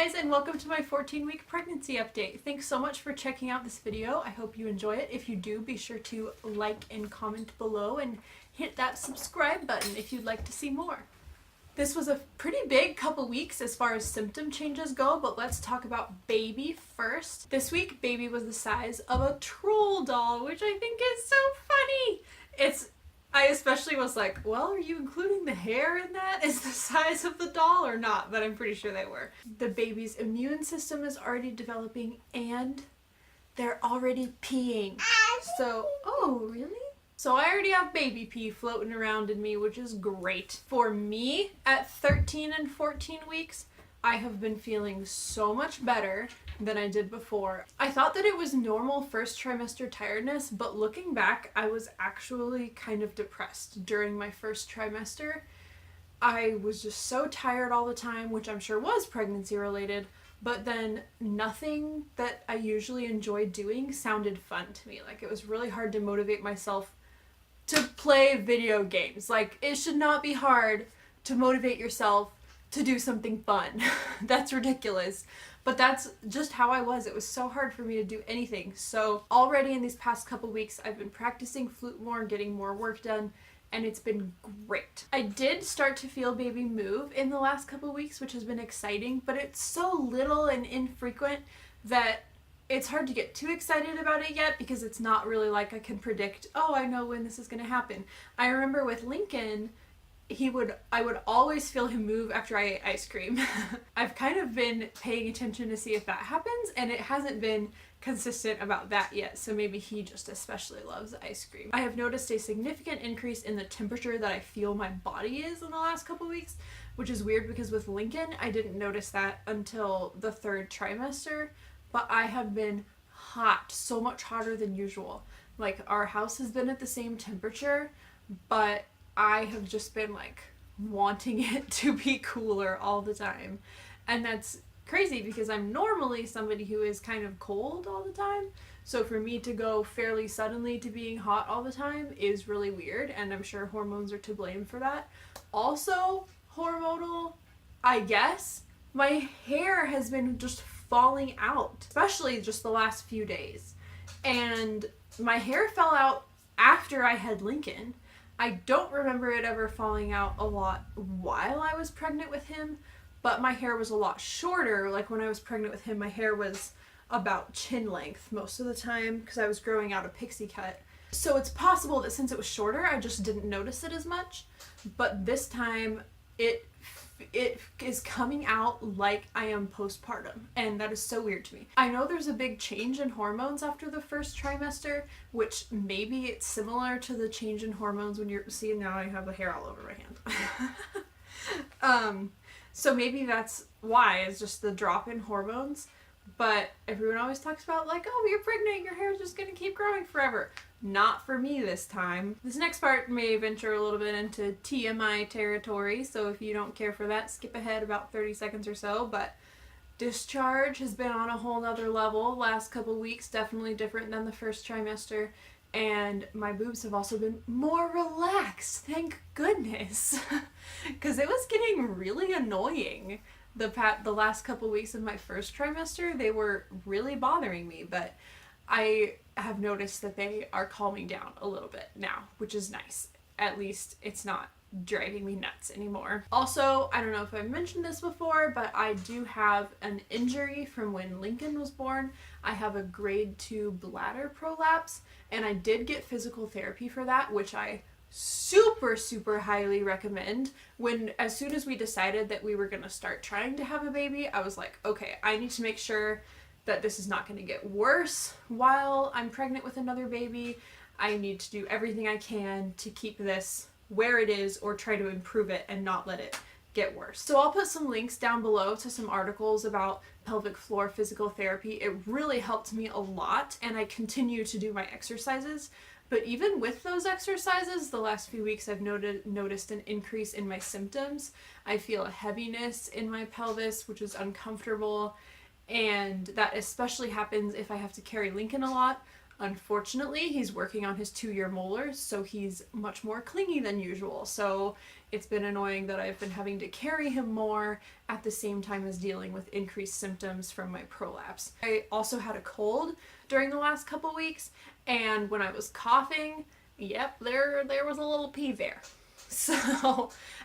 guys, and welcome to my 14-week pregnancy update. Thanks so much for checking out this video. I hope you enjoy it. If you do, be sure to like and comment below and hit that subscribe button if you'd like to see more. This was a pretty big couple weeks as far as symptom changes go, but let's talk about baby first. This week, baby was the size of a troll doll, which I think is so funny. I especially was like, well, are you including the hair in that? Is the size of the doll or not? But I'm pretty sure they were. The baby's immune system is already developing and they're already peeing. So, oh, really? So I already have baby pee floating around in me, which is great. For me, at 13 and 14 weeks, I have been feeling so much better than I did before. I thought that it was normal first trimester tiredness, but looking back, I was actually kind of depressed during my first trimester. I was just so tired all the time, which I'm sure was pregnancy related, but then nothing that I usually enjoy doing sounded fun to me. Like, it was really hard to motivate myself to play video games. Like, it should not be hard to motivate yourself to do something fun. That's ridiculous. But that's just how I was. It was so hard for me to do anything. So already in these past couple weeks, I've been practicing flute more, getting more work done, and it's been great. I did start to feel baby move in the last couple weeks, which has been exciting, but it's so little and infrequent that it's hard to get too excited about it yet because it's not really like I can predict, oh, I know when this is going to happen. I remember with Lincoln, I would always feel him move after I ate ice cream. I've kind of been paying attention to see if that happens, and it hasn't been consistent about that yet, so maybe he just especially loves ice cream. I have noticed a significant increase in the temperature that I feel my body is in the last couple weeks, which is weird because with Lincoln, I didn't notice that until the third trimester, but I have been hot, so much hotter than usual. Like, our house has been at the same temperature, but I have just been like wanting it to be cooler all the time. And that's crazy because I'm normally somebody who is kind of cold all the time. So for me to go fairly suddenly to being hot all the time is really weird, and I'm sure hormones are to blame for that. Also, hormonal, I guess, my hair has been just falling out, especially just the last few days. And my hair fell out after I had Lincoln. I don't remember it ever falling out a lot while I was pregnant with him, but my hair was a lot shorter. Like, when I was pregnant with him, my hair was about chin length most of the time because I was growing out a pixie cut. So it's possible that since it was shorter, I just didn't notice it as much. But this time, it is coming out like I am postpartum, and that is so weird to me. I know there's a big change in hormones after the first trimester, which maybe it's similar to the change in hormones when you're, see, now I have the hair all over my hand. So maybe that's why, it's just the drop in hormones, but everyone always talks about like, oh, you're pregnant, your hair is just gonna keep growing forever. Not for me this time. This next part may venture a little bit into TMI territory, so if you don't care for that, skip ahead about 30 seconds or so, but discharge has been on a whole nother level last couple weeks, definitely different than the first trimester, and my boobs have also been more relaxed, thank goodness, because it was getting really annoying. The last couple weeks of my first trimester, they were really bothering me, but I have noticed that they are calming down a little bit now, which is nice. At least it's not driving me nuts anymore. Also, I don't know if I've mentioned this before, but I do have an injury from when Lincoln was born. I have a grade 2 bladder prolapse, and I did get physical therapy for that, which I super highly recommend. As soon as we decided that we were going to start trying to have a baby, I was like, okay, I need to make sure that this is not going to get worse while I'm pregnant with another baby. I need to do everything I can to keep this where it is or try to improve it and not let it get worse. So I'll put some links down below to some articles about pelvic floor physical therapy. It really helped me a lot, and I continue to do my exercises. But even with those exercises, the last few weeks I've noticed an increase in my symptoms. I feel a heaviness in my pelvis, which is uncomfortable, and that especially happens if I have to carry Lincoln a lot. Unfortunately, he's working on his 2-year molars, so he's much more clingy than usual. So it's been annoying that I've been having to carry him more at the same time as dealing with increased symptoms from my prolapse. I also had a cold during the last couple weeks, and when I was coughing, yep, there was a little pee there. So, and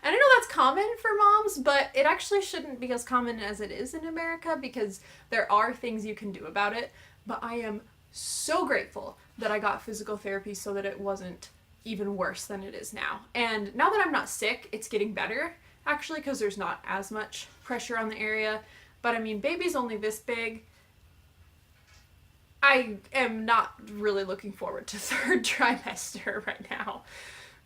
I know that's common for moms, but it actually shouldn't be as common as it is in America because there are things you can do about it. But I am so grateful that I got physical therapy so that it wasn't even worse than it is now. And now that I'm not sick, it's getting better, actually, because there's not as much pressure on the area. But I mean, baby's only this big. I am not really looking forward to 3rd trimester right now.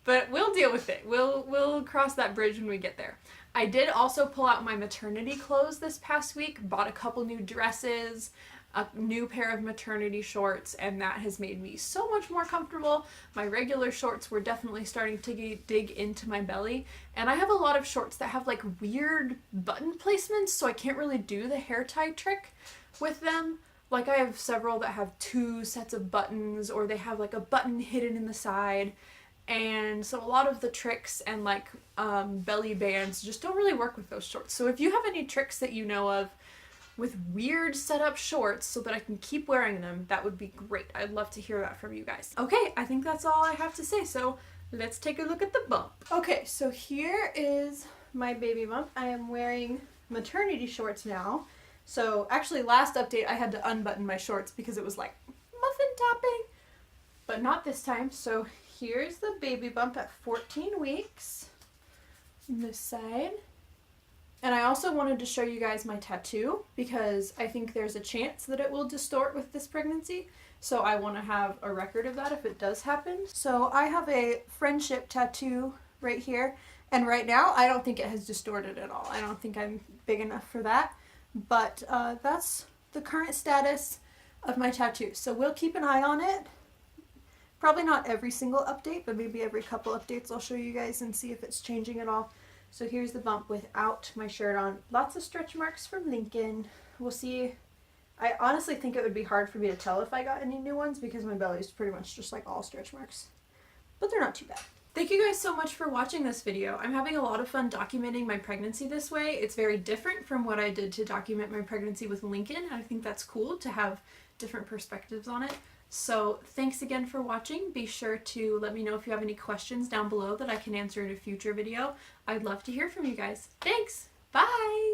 But we'll deal with it. We'll cross that bridge when we get there. I did also pull out my maternity clothes this past week, bought a couple new dresses, a new pair of maternity shorts, and that has made me so much more comfortable. My regular shorts were definitely starting to dig into my belly, and I have a lot of shorts that have like weird button placements, so I can't really do the hair tie trick with them. Like I have several that have 2 sets of buttons, or they have like a button hidden in the side. And so a lot of the tricks and like belly bands just don't really work with those shorts. So if you have any tricks that you know of with weird setup shorts so that I can keep wearing them, that would be great. I'd love to hear that from you guys. Okay, I think that's all I have to say. So let's take a look at the bump. Okay, so here is my baby bump. I am wearing maternity shorts now. So actually last update I had to unbutton my shorts because it was like muffin topping, but not this time. So here's the baby bump at 14 weeks on this side. And I also wanted to show you guys my tattoo because I think there's a chance that it will distort with this pregnancy. So I want to have a record of that if it does happen. So I have a friendship tattoo right here. And right now I don't think it has distorted at all. I don't think I'm big enough for that. But that's the current status of my tattoo. So we'll keep an eye on it. Probably not every single update, but maybe every couple updates I'll show you guys and see if it's changing at all. So here's the bump without my shirt on. Lots of stretch marks from Lincoln. We'll see. I honestly think it would be hard for me to tell if I got any new ones because my belly is pretty much just like all stretch marks. But they're not too bad. Thank you guys so much for watching this video. I'm having a lot of fun documenting my pregnancy this way. It's very different from what I did to document my pregnancy with Lincoln. I think that's cool to have different perspectives on it. So thanks again for watching. Be sure to let me know if you have any questions down below that I can answer in a future video. I'd love to hear from you guys. Thanks. Bye.